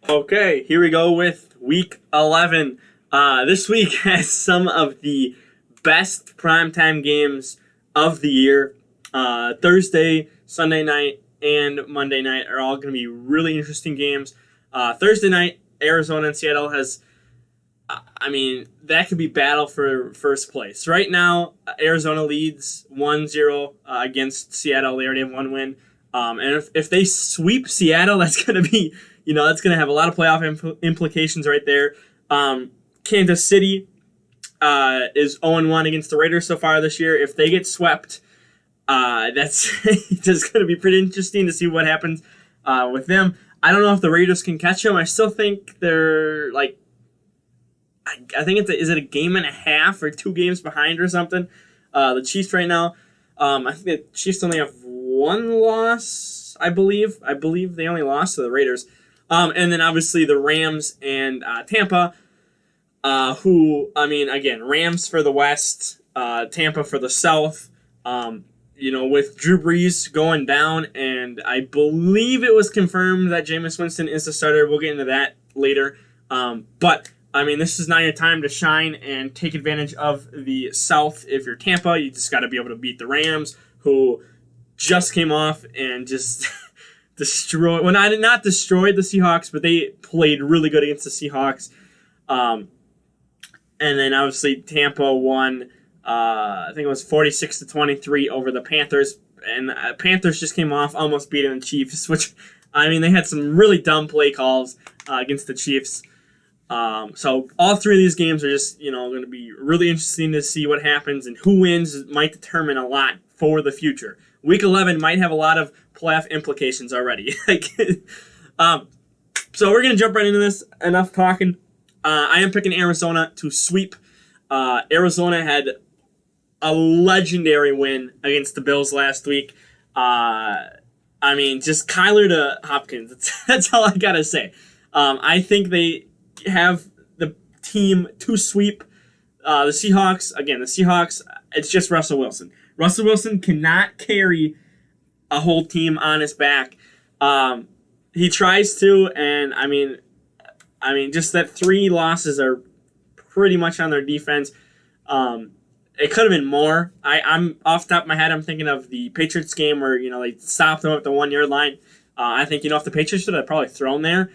Okay, here we go with week 11. This week has some of the best primetime games of the year. Thursday, Sunday night, and Monday night are all going to be really interesting games. Thursday night, Arizona and Seattle has, that could be battle for first place. Right now, Arizona leads 1-0 against Seattle. They already have one win. And if they sweep Seattle, that's going to be, that's going to have a lot of playoff implications right there. Kansas City is 0-1 against the Raiders so far this year. If they get swept, that's just going to be pretty interesting to see what happens with them. I don't know if the Raiders can catch them. I still think they're I think is it a game and a half or 2 games behind or something? The Chiefs right now. I think the Chiefs only have one loss, I believe. I believe they only lost to the Raiders. And then obviously the Rams and Tampa, Rams for the West, Tampa for the South. With Drew Brees going down, and I believe it was confirmed that Jameis Winston is the starter. We'll get into that later. This is not your time to shine and take advantage of the South. If you're Tampa, you just got to be able to beat the Rams, who just came off and just destroyed. Well, not destroyed the Seahawks, but they played really good against the Seahawks. And then obviously Tampa won. I think it was 46-23 over the Panthers, and Panthers just came off almost beating the Chiefs. Which, they had some really dumb play calls against the Chiefs. So all 3 of these games are just, going to be really interesting to see what happens, and who wins might determine a lot for the future. Week 11 might have a lot of playoff implications already. So we're going to jump right into this. Enough talking. I am picking Arizona to sweep. Arizona had a legendary win against the Bills last week. Just Kyler to Hopkins. That's all I got to say. I think they have the team to sweep the Seahawks. Again, the Seahawks, it's just Russell Wilson. Russell Wilson cannot carry a whole team on his back. He tries to, and just that 3 losses are pretty much on their defense. It could have been more. I'm off the top of my head, I'm thinking of the Patriots game where, they stopped them at the 1-yard line. I think, if the Patriots should have probably thrown there,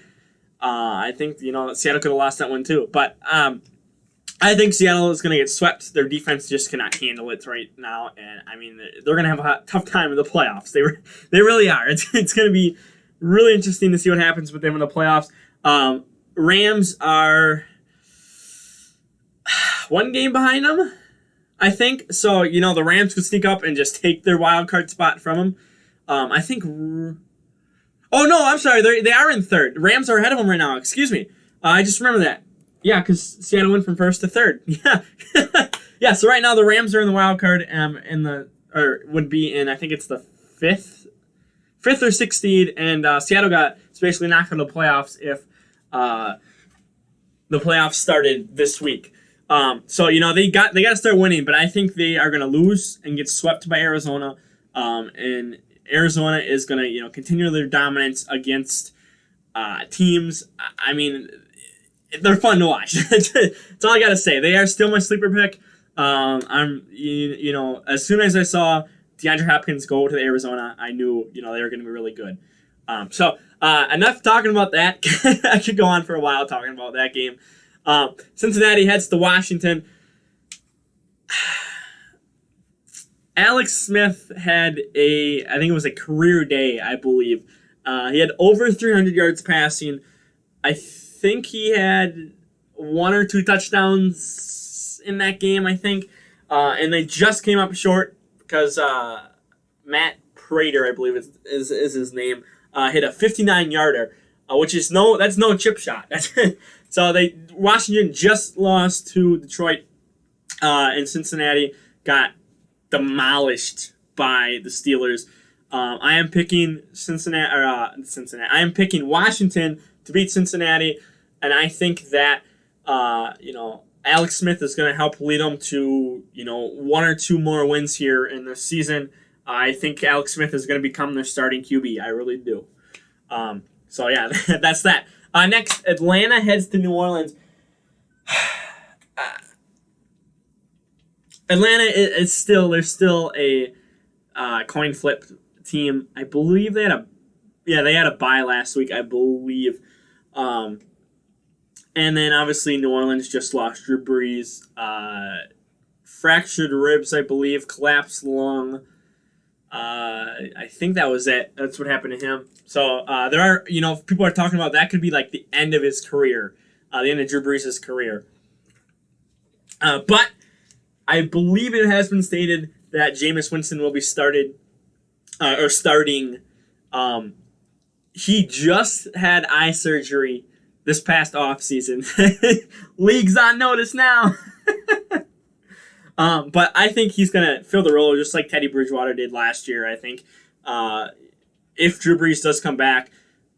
I think, Seattle could have lost that one too. But I think Seattle is going to get swept. Their defense just cannot handle it right now. And, they're going to have a tough time in the playoffs. They really are. It's going to be really interesting to see what happens with them in the playoffs. Rams are 1 game behind them, I think. So, the Rams could sneak up and just take their wild card spot from them. I think... Oh, no, I'm sorry. They are in 3rd. Rams are ahead of them right now. Excuse me. I just remember that. Yeah, because Seattle went from 1st to 3rd. Yeah. Yeah, so right now the Rams are in the wild card would be in, I think it's the 5th or 6th seed, and Seattle got basically knocked out of the playoffs if the playoffs started this week. So they got to start winning, but I think they are going to lose and get swept by Arizona. And Arizona is going to continue their dominance against teams. They're fun to watch. That's all I got to say. They are still my sleeper pick. As soon as I saw DeAndre Hopkins go to Arizona, I knew they were going to be really good. Enough talking about that. I could go on for a while talking about that game. Cincinnati heads to Washington. Alex Smith had I think it was a career day, I believe. He had over 300 yards passing. I think he had 1 or 2 touchdowns in that game, I think. And they just came up short because Matt Prater, I believe is his name, hit a 59-yarder, which is that's no chip shot. So Washington just lost to Detroit, and Cincinnati got demolished by the Steelers. I am picking Cincinnati. I am picking Washington to beat Cincinnati, and I think that Alex Smith is going to help lead them to 1 or 2 more wins here in the season. I think Alex Smith is going to become their starting QB. I really do. So yeah, that's that. Next, Atlanta heads to New Orleans. Atlanta is still they're still a coin flip team. I believe they had a bye last week, I believe. And then obviously New Orleans just lost Drew Brees, fractured ribs, I believe, collapsed lung. I think that was it. That's what happened to him. So there are, people are talking about that could be like the end of his career, the end of Drew Brees' career. But I believe it has been stated that Jameis Winston will be starting. He just had eye surgery this past offseason. League's on notice now. But I think he's going to fill the role just like Teddy Bridgewater did last year, I think. If Drew Brees does come back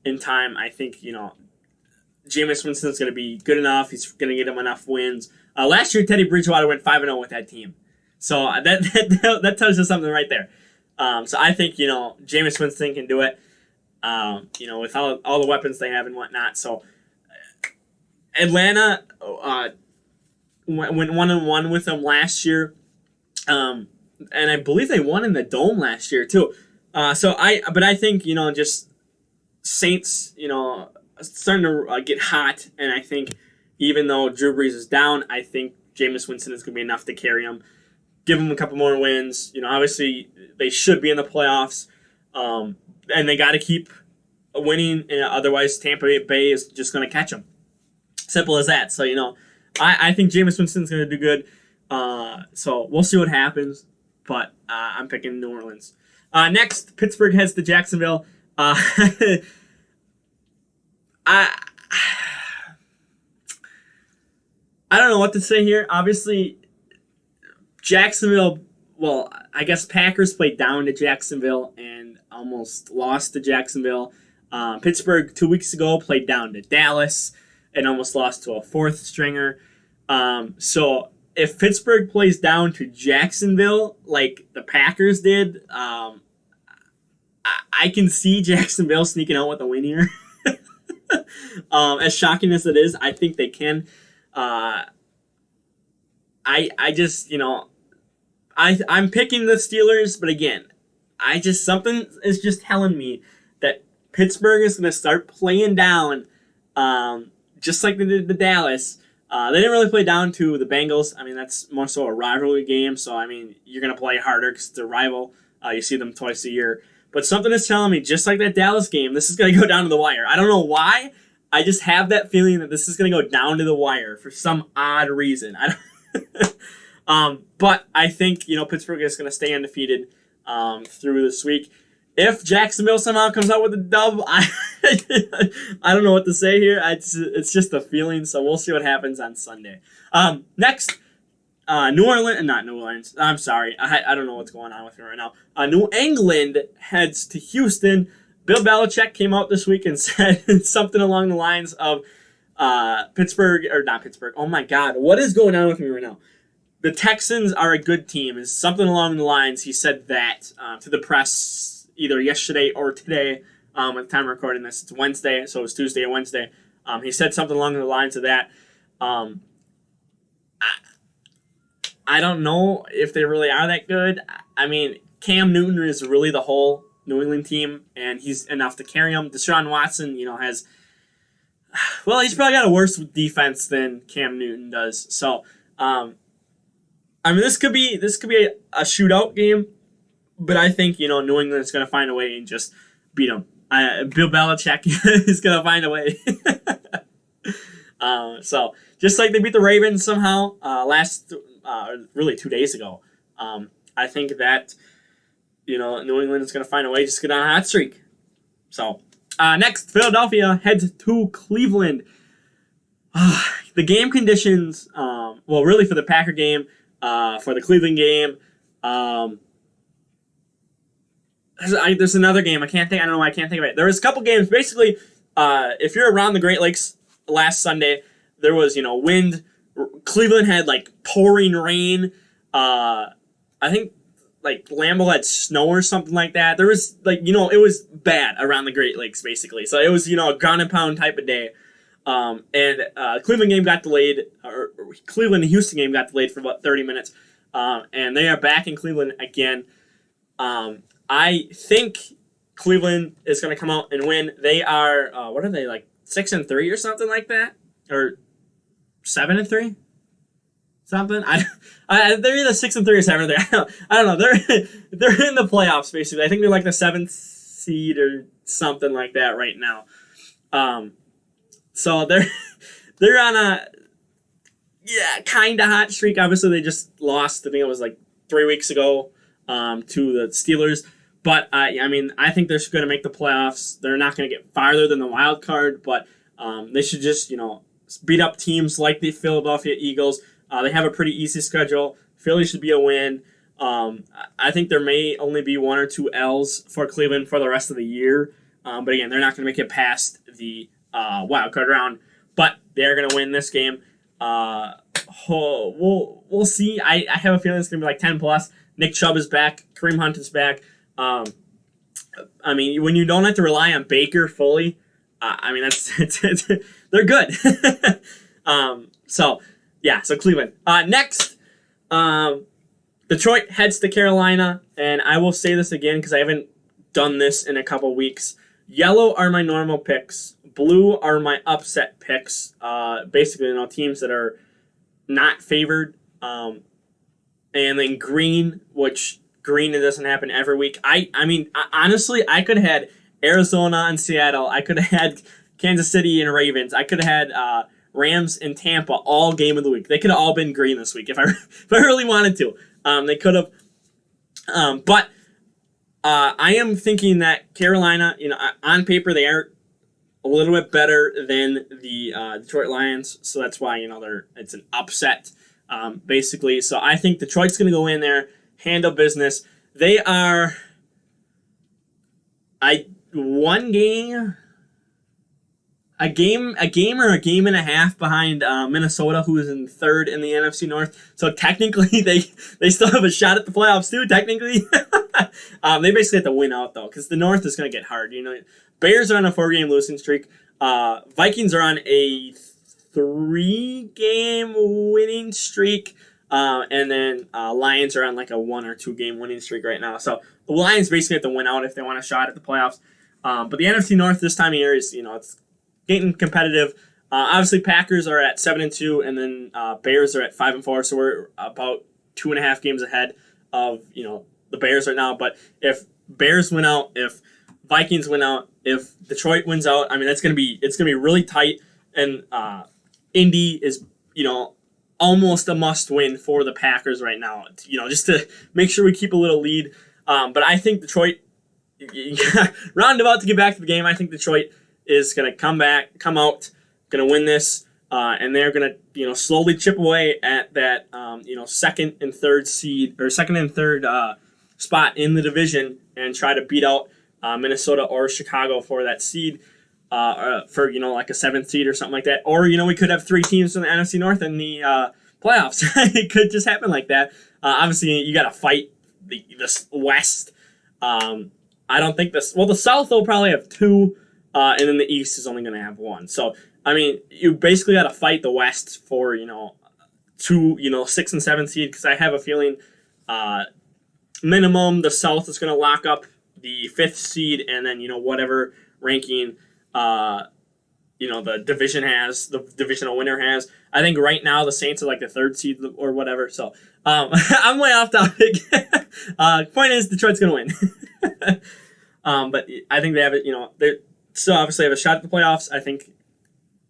in time, I think, Jameis Winston's going to be good enough. He's going to get him enough wins. Last year, Teddy Bridgewater went 5-0 with that team. So that tells you something right there. So I think, Jameis Winston can do it, with all the weapons they have and whatnot. So Atlanta went 1-1 with them last year. And I believe they won in the Dome last year, too. But I think, just Saints, starting to get hot. And I think even though Drew Brees is down, I think Jameis Winston is going to be enough to carry him. Give them a couple more wins. Obviously they should be in the playoffs, and they got to keep winning. Otherwise, Tampa Bay is just going to catch them. Simple as that. So I think Jameis Winston's going to do good. So we'll see what happens. But I'm picking New Orleans. Next, Pittsburgh heads to Jacksonville. I don't know what to say here. Obviously, Jacksonville, I guess Packers played down to Jacksonville and almost lost to Jacksonville. Pittsburgh 2 weeks ago played down to Dallas and almost lost to a fourth stringer. So if Pittsburgh plays down to Jacksonville like the Packers did, I can see Jacksonville sneaking out with a win here. As shocking as it is, I think they can. I'm picking the Steelers, but again, something is just telling me that Pittsburgh is going to start playing down, just like they did to Dallas. They didn't really play down to the Bengals. I mean, that's more so a rivalry game, so I mean, you're going to play harder because it's a rival. You see them twice a year. But something is telling me, just like that Dallas game, this is going to go down to the wire. I don't know why. I just have that feeling that this is going to go down to the wire for some odd reason. But I think, Pittsburgh is going to stay undefeated through this week. If Jacksonville somehow comes out with a dub, I don't know what to say here. It's just a feeling, so we'll see what happens on Sunday. Next, not New Orleans. I'm sorry. I don't know what's going on with me right now. New England heads to Houston. Bill Belichick came out this week and said something along the lines of Pittsburgh. Oh my God, what is going on with me right now? The Texans are a good team. Is something along the lines. He said that to the press either yesterday or today. At the time of recording this, it's Wednesday, so it was Tuesday or Wednesday. He said something along the lines of that. I don't know if they really are that good. I mean, Cam Newton is really the whole New England team, and he's enough to carry them. Deshaun Watson, he's probably got a worse defense than Cam Newton does. So, this could be a shootout game, but I think New England's going to find a way and just beat them. Bill Belichick is going to find a way. So just like they beat the Ravens somehow really 2 days ago, I think that New England is going to find a way just to get on a hot streak. So next, Philadelphia heads to Cleveland. The game conditions, really for the Packer game, for the Cleveland game, there's another game. I don't know why I can't think of it. There was a couple games. Basically, if you're around the Great Lakes last Sunday, there was, wind. Cleveland had, pouring rain. I think like Lambeau had snow or something like that. There was it was bad around the Great Lakes basically. So it was a ground and pound type of day. And Cleveland game got delayed, or Cleveland and Houston game got delayed for about 30 minutes. And they are back in Cleveland again. I think Cleveland is going to come out and win. They are what are they, like 6-3 or something like that, or 7-3, something. They're either 6-3 or 7-3. I don't know. They're in the playoffs basically. I think they're like the 7th seed or something like that right now. So they're on a kind of hot streak. Obviously, they just lost. I think it was like 3 weeks ago to the Steelers. But I mean, I think they're going to make the playoffs. They're not going to get farther than the wild card, but they should just beat up teams like the Philadelphia Eagles. They have a pretty easy schedule. Philly should be a win. I think there may only be 1 or 2 L's for Cleveland for the rest of the year. But again, they're not going to make it past the wild card round. But they're going to win this game. We'll see. I have a feeling it's going to be like 10 plus. Nick Chubb is back. Kareem Hunt is back. I mean, when you don't have to rely on Baker fully, I mean they're good. So Cleveland. Next, Detroit heads to Carolina, and I will say this again because I haven't done this in a couple weeks. Yellow are my normal picks. Blue are my upset picks. Basically, teams that are not favored. And then green, which green, it doesn't happen every week. I mean, honestly, I could have had Arizona and Seattle. I could have had Kansas City and Ravens. I could have had Rams and Tampa all game of the week. They could have all been green this week if I really wanted to. They could have. But I am thinking that Carolina, on paper, they are a little bit better than the Detroit Lions. So that's why, it's an upset, basically. So I think Detroit's going to go in there, handle business. They are one game, a game or a game and a half behind Minnesota, who is in third in the NFC North. So technically, they still have a shot at the playoffs too. Technically, they basically have to win out though, because the North is going to get hard. Bears are on a 4-game losing streak. Vikings are on a 3-game winning streak. And then Lions are on like a 1 or 2 game winning streak right now. So the Lions basically have to win out if they want a shot at the playoffs. But the NFC North this time of year is, it's getting competitive. Obviously, Packers are at 7-2, and then Bears are at 5-4. So we're about 2.5 games ahead of the Bears right now. But if Bears win out, if Vikings win out, if Detroit wins out, I mean it's gonna be really tight. And Indy is almost a must win for the Packers right now. Just to make sure we keep a little lead. But I think Detroit, roundabout to get back to the game, I think Detroit is going to come out, going to win this, and they're going to, slowly chip away at that, second and third spot in the division and try to beat out Minnesota or Chicago for that seed, for, like a 7th seed or something like that. Or, we could have 3 teams from the NFC North in the playoffs. It could just happen like that. Obviously, you got to fight the West. I don't think the South will probably have 2, and then the East is only going to have 1. So, I mean, you basically got to fight the West for, 2, 6 and 7 seed, because I have a feeling minimum the South is going to lock up the 5th seed, and then, whatever ranking, the division has, the divisional winner has. I think right now the Saints are like the 3rd seed or whatever. So, I'm way off topic. Point is, Detroit's going to win. But I think they have it, they still obviously have a shot at the playoffs. I think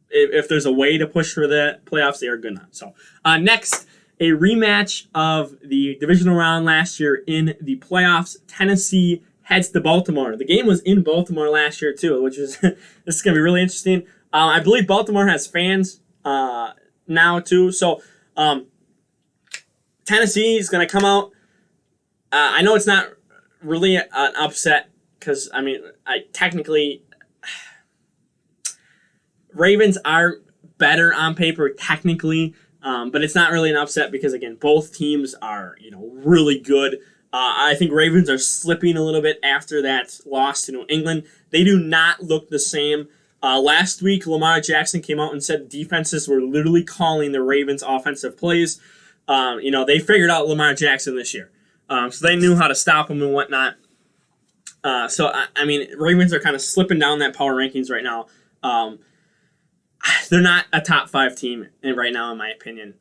if there's a way to push for the playoffs, they are good enough. So, next, a rematch of the divisional round last year in the playoffs. Tennessee heads to Baltimore. The game was in Baltimore last year too, which is this is going to be really interesting. I believe Baltimore has fans now too. So Tennessee is going to come out. I know it's not really an upset because, I mean, technically Ravens are better on paper technically, but it's not really an upset because, again, both teams are, really good. I think Ravens are slipping a little bit after that loss to New England. They do not look the same. Last week, Lamar Jackson came out and said defenses were literally calling the Ravens' offensive plays. They figured out Lamar Jackson this year. So they knew how to stop him and whatnot. Ravens are kind of slipping down that power rankings right now. They're not a top 5 team right now, in my opinion.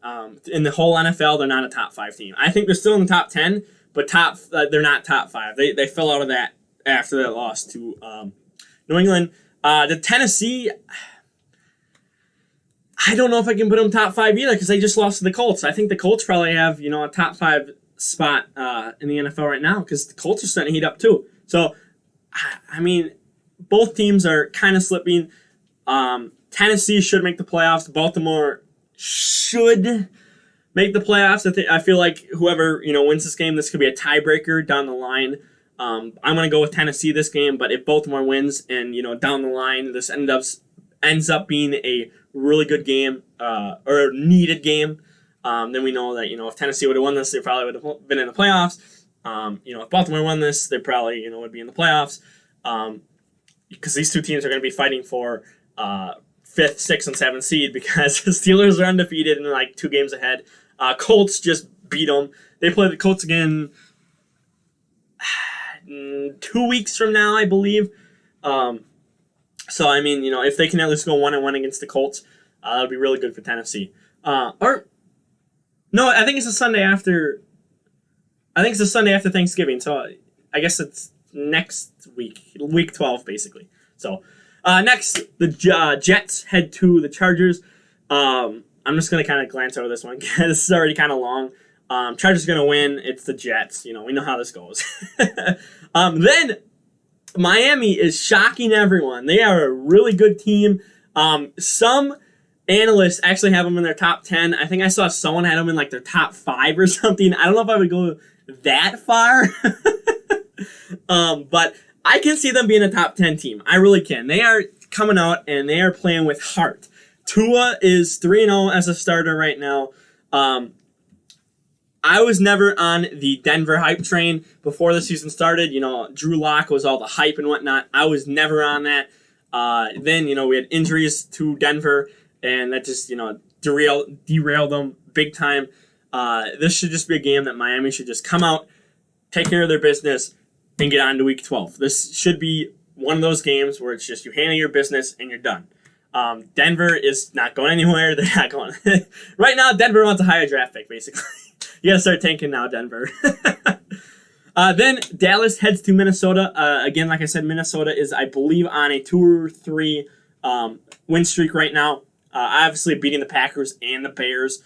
In the whole NFL, they're not a top 5 team. I think they're still in the top 10, but they're not top 5. They fell out of that after that loss to New England. The Tennessee, I don't know if I can put them top 5 either because they just lost to the Colts. I think the Colts probably have a top 5 spot in the NFL right now because the Colts are starting to heat up too. So, both teams are kind of slipping. Tennessee should make the playoffs. Baltimore should make the playoffs. I feel like whoever wins this game, this could be a tiebreaker down the line. I'm going to go with Tennessee this game, but if Baltimore wins and down the line this ends up being a really good game or needed game, then we know that if Tennessee would have won this, they probably would have been in the playoffs. If Baltimore won this, they probably would be in the playoffs because these two teams are going to be fighting for 5th, 6th, and 7th seed because the Steelers are undefeated and like 2 games ahead. Colts just beat them. They play the Colts again 2 weeks from now, I believe. If they can at least go 1-1 against the Colts, that would be really good for Tennessee. I think it's the Sunday after. I think it's the Sunday after Thanksgiving, so I guess it's next week, week 12, basically. So, next, the Jets head to the Chargers. I'm just going to kind of glance over this one. This is already kind of long. Chargers going to win. It's the Jets. We know how this goes. Then, Miami is shocking everyone. They are a really good team. Some analysts actually have them in their top 10. I think I saw someone had them in like their top 5 or something. I don't know if I would go that far. But I can see them being a top 10 team. I really can. They are coming out and they are playing with heart. Tua is 3-0 as a starter right now. I was never on the Denver hype train before the season started. Drew Lock was all the hype and whatnot. I was never on that. Then, we had injuries to Denver, and that just, derailed them big time. This should just be a game that Miami should just come out, take care of their business, and get on to week 12. This should be one of those games where it's just you handle your business and you're done. Denver is not going anywhere. They're not going. Right now, Denver wants a higher draft pick, basically. You got to start tanking now, Denver. Then Dallas heads to Minnesota. Again, like I said, Minnesota is, I believe, on a 2 or 3 win streak right now. Obviously beating the Packers and the Bears,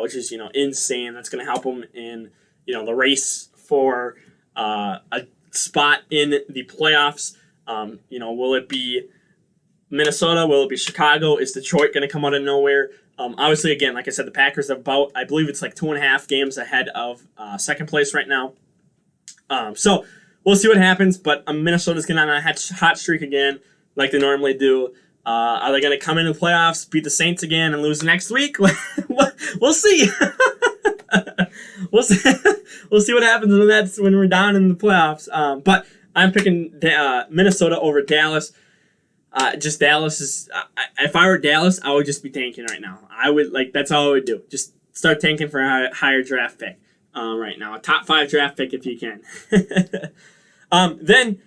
which is, insane. That's going to help them in, the race for a spot in the playoffs. Will it be Minnesota? Will it be Chicago? Is Detroit going to come out of nowhere? Obviously, again, like I said, the Packers are about, I believe it's like 2.5 games ahead of second place right now. So we'll see what happens, but Minnesota's going on a hot streak again, like they normally do. Are they going to come into the playoffs, beat the Saints again, and lose next week? We'll see. We'll see. We'll see what happens when we're down in the playoffs. But I'm picking Minnesota over Dallas. Just Dallas is. If I were Dallas, I would just be tanking right now. I would that's all I would do. Just start tanking for a higher draft pick. Right now, a top 5 draft pick if you can. Then,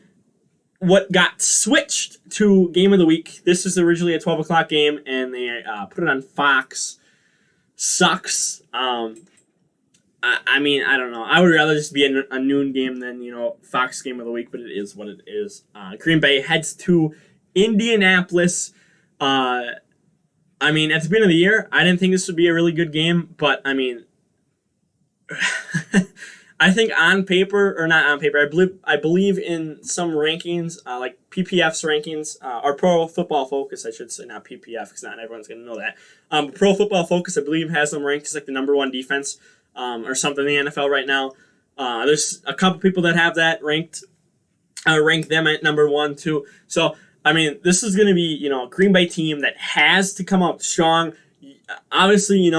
what got switched to Game of the Week? This was originally a 12 o'clock game, and they put it on Fox. Sucks. I don't know. I would rather just be a noon game than Fox Game of the Week, but it is what it is. Green Bay heads to Indianapolis. At the beginning of the year, I didn't think this would be a really good game, but I think on paper, or not on paper, I believe in some rankings, like PPF's rankings, or Pro Football Focus, I should say, not PPF, because not everyone's going to know that. Pro Football Focus, I believe, has them ranked as like the number 1 defense, or something in the NFL right now. There's a couple people that have that ranked, rank them at number 1 too. So, this is going to be, a Green Bay team that has to come out strong. Obviously,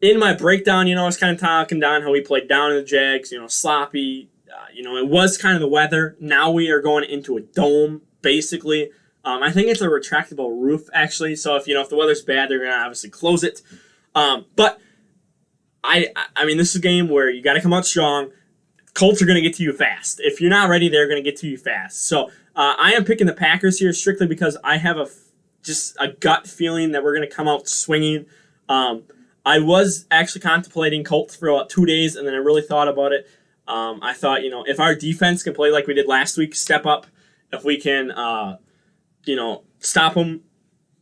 in my breakdown, I was kind of talking down how we played down in the Jags, sloppy. It was kind of the weather. Now we are going into a dome, basically. I think it's a retractable roof, actually. So if the weather's bad, they're gonna obviously close it. But I mean, this is a game where you got to come out strong. Colts are gonna get to you fast. If you're not ready, they're gonna get to you fast. So I am picking the Packers here strictly because I have just a gut feeling that we're gonna come out swinging. I was actually contemplating Colts for about 2 days, and then I really thought about it. I thought, if our defense can play like we did last week, step up, if we can, stop them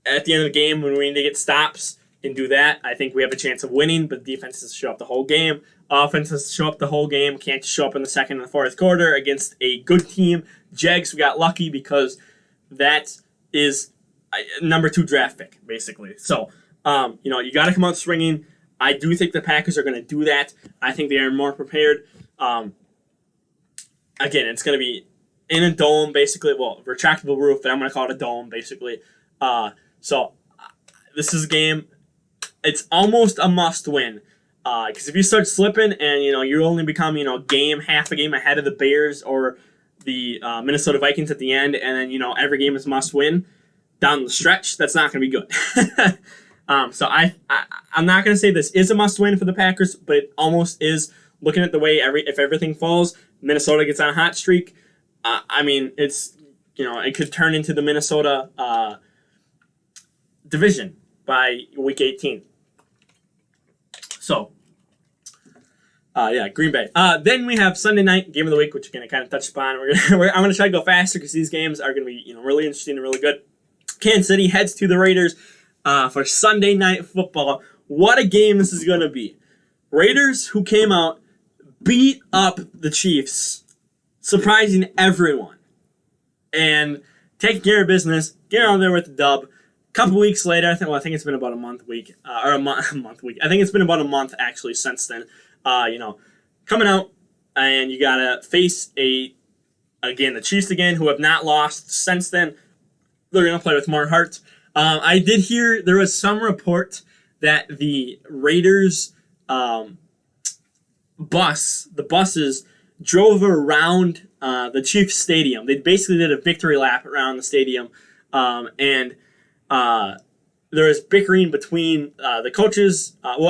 at the end of the game when we need to get stops and do that, I think we have a chance of winning, but the defense has to show up the whole game. Offense has to show up the whole game. Can't just show up in the second and the fourth quarter against a good team. Jags, we got lucky because that is a number 2 draft pick, basically. So, you got to come out swinging. I do think the Packers are going to do that. I think they are more prepared. Again, it's going to be in a dome, basically. Well, retractable roof, but I'm going to call it a dome, basically. So this is a game. It's almost a must-win. Because if you start slipping and, you only become, half a game ahead of the Bears or the Minnesota Vikings at the end, and then, every game is must-win down the stretch, that's not going to be good. So I'm not going to say this is a must-win for the Packers, but it almost is. Looking at the way if everything falls, Minnesota gets on a hot streak. I mean, it's it could turn into the Minnesota division by week 18. So, Green Bay. Then we have Sunday night game of the week, which again I kind of touched upon. I'm going to try to go faster because these games are going to be really interesting and really good. Kansas City heads to the Raiders for Sunday night football. What a game this is going to be. Raiders, who came out, beat up the Chiefs, surprising everyone, and taking care of business, getting out there with the dub. A couple weeks later, I think it's been about a month. I think it's been about a month actually since then. Coming out, and you gotta face the Chiefs again, who have not lost since then. They're gonna play with more heart. I did hear there was some report that the Raiders buses drove around the Chiefs stadium. They basically did a victory lap around the stadium, and there was bickering between the coaches. Not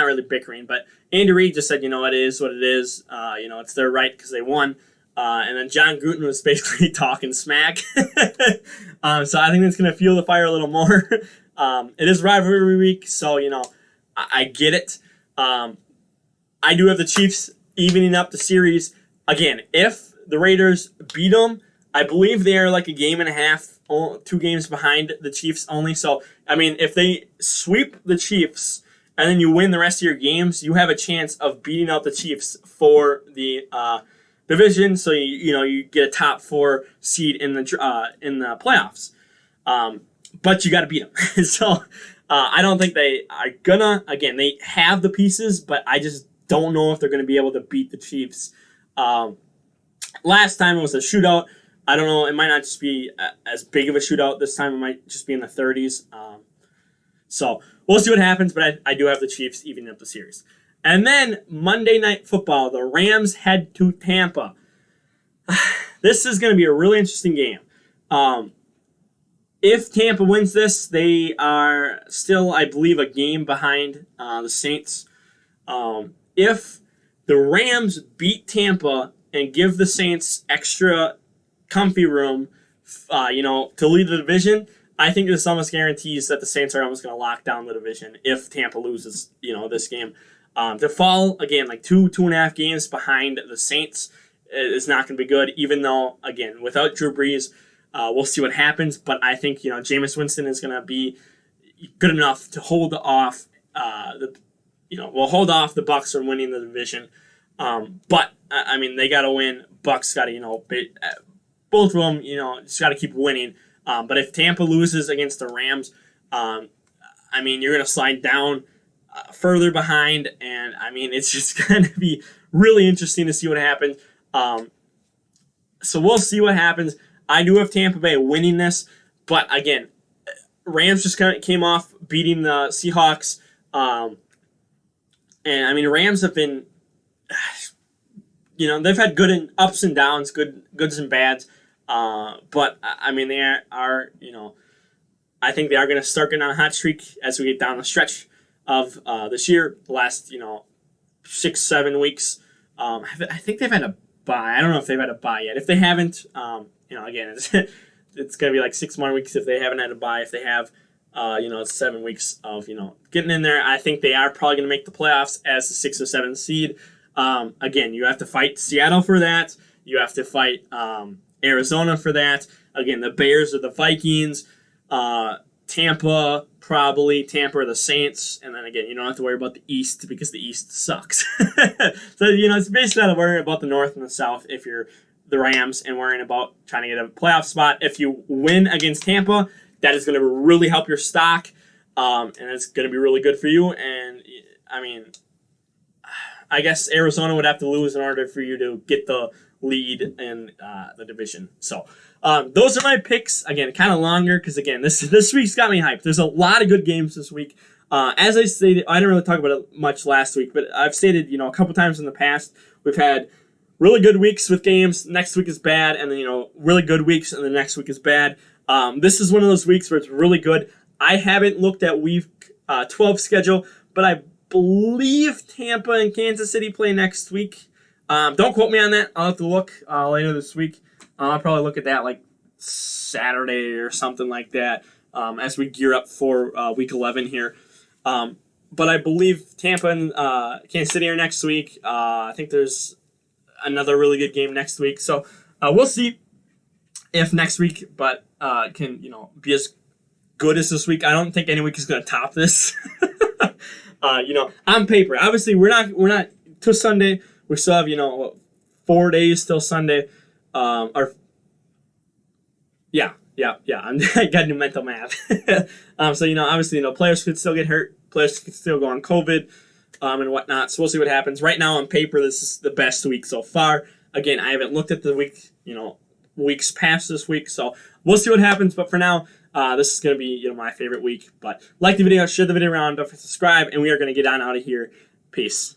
really bickering, but Andy Reid just said, it is what it is. It's their right because they won. And then John Gruden was basically talking smack. So I think that's going to fuel the fire a little more. It is rivalry week, so, I get it. I do have the Chiefs evening up the series. Again, if the Raiders beat them, I believe they are like a game and a half, 2 games behind the Chiefs only. So, I mean, if they sweep the Chiefs and then you win the rest of your games, you have a chance of beating out the Chiefs for the division. So, you get a top 4 seed in the playoffs. But you got to beat them. So, I don't think they are gonna. Again, they have the pieces, but I just don't know if they're going to be able to beat the Chiefs. Last time it was a shootout. I don't know. It might not just be as big of a shootout this time. It might just be in the 30s. So we'll see what happens, but I do have the Chiefs evening up the series. And then Monday Night Football, the Rams head to Tampa. This is going to be a really interesting game. If Tampa wins this, they are still, I believe, a game behind the Saints. If the Rams beat Tampa and give the Saints extra comfy room, to lead the division, I think this almost guarantees that the Saints are almost going to lock down the division if Tampa loses, this game. To fall, again, like 2.5 games behind the Saints is not going to be good, even though, again, without Drew Brees, we'll see what happens. But I think, Jameis Winston is going to be good enough to hold off hold off the Bucs from winning the division. But, I mean, they got to win. Bucs got to, both of them, just got to keep winning. But if Tampa loses against the Rams, you're going to slide down further behind. And, it's just going to be really interesting to see what happens. So we'll see what happens. I do have Tampa Bay winning this. But, again, Rams just kind of came off beating the Seahawks. And I mean, Rams have been, they've had good and ups and downs, goods and bads. But I mean, they are I think they are going to start getting on a hot streak as we get down the stretch of this year. The last 6-7 weeks. I think they've had a bye. I don't know if they've had a bye yet. If they haven't, again, it's going to be like 6 more weeks if they haven't had a bye. If they have, it's 7 weeks of getting in there. I think they are probably going to make the playoffs as the 6 or 7 seed. Again, you have to fight Seattle for that. You have to fight Arizona for that. Again, the Bears or the Vikings. Tampa or the Saints, and then again, you don't have to worry about the East because the East sucks. So it's basically not worrying about the North and the South if you're the Rams and worrying about trying to get a playoff spot. If you win against Tampa, that is going to really help your stock, and it's going to be really good for you. And I mean, I guess Arizona would have to lose in order for you to get the lead in the division. So those are my picks. Again, kind of longer because again, this week's got me hyped. There's a lot of good games this week. As I stated, I didn't really talk about it much last week, but I've stated a couple times in the past we've had really good weeks with games. Next week is bad, and then really good weeks, and the next week is bad. This is one of those weeks where it's really good. I haven't looked at week 12 schedule, but I believe Tampa and Kansas City play next week. Don't quote me on that. I'll have to look later this week. I'll probably look at that like Saturday or something like that as we gear up for week 11 here. But I believe Tampa and Kansas City are next week. I think there's another really good game next week. So we'll see if next week can be as good as this week. I don't think any week is going to top this. On paper. Obviously, we're not till Sunday. We still have 4 days till Sunday. I got new mental math. So obviously players could still get hurt. Players could still go on COVID and whatnot. So we'll see what happens. Right now on paper, this is the best week so far. Again, I haven't looked at the week weeks past this week, so we'll see what happens. But for now, this is going to be my favorite week. But like the video, share the video around, don't forget to subscribe, and we are going to get on out of here. Peace.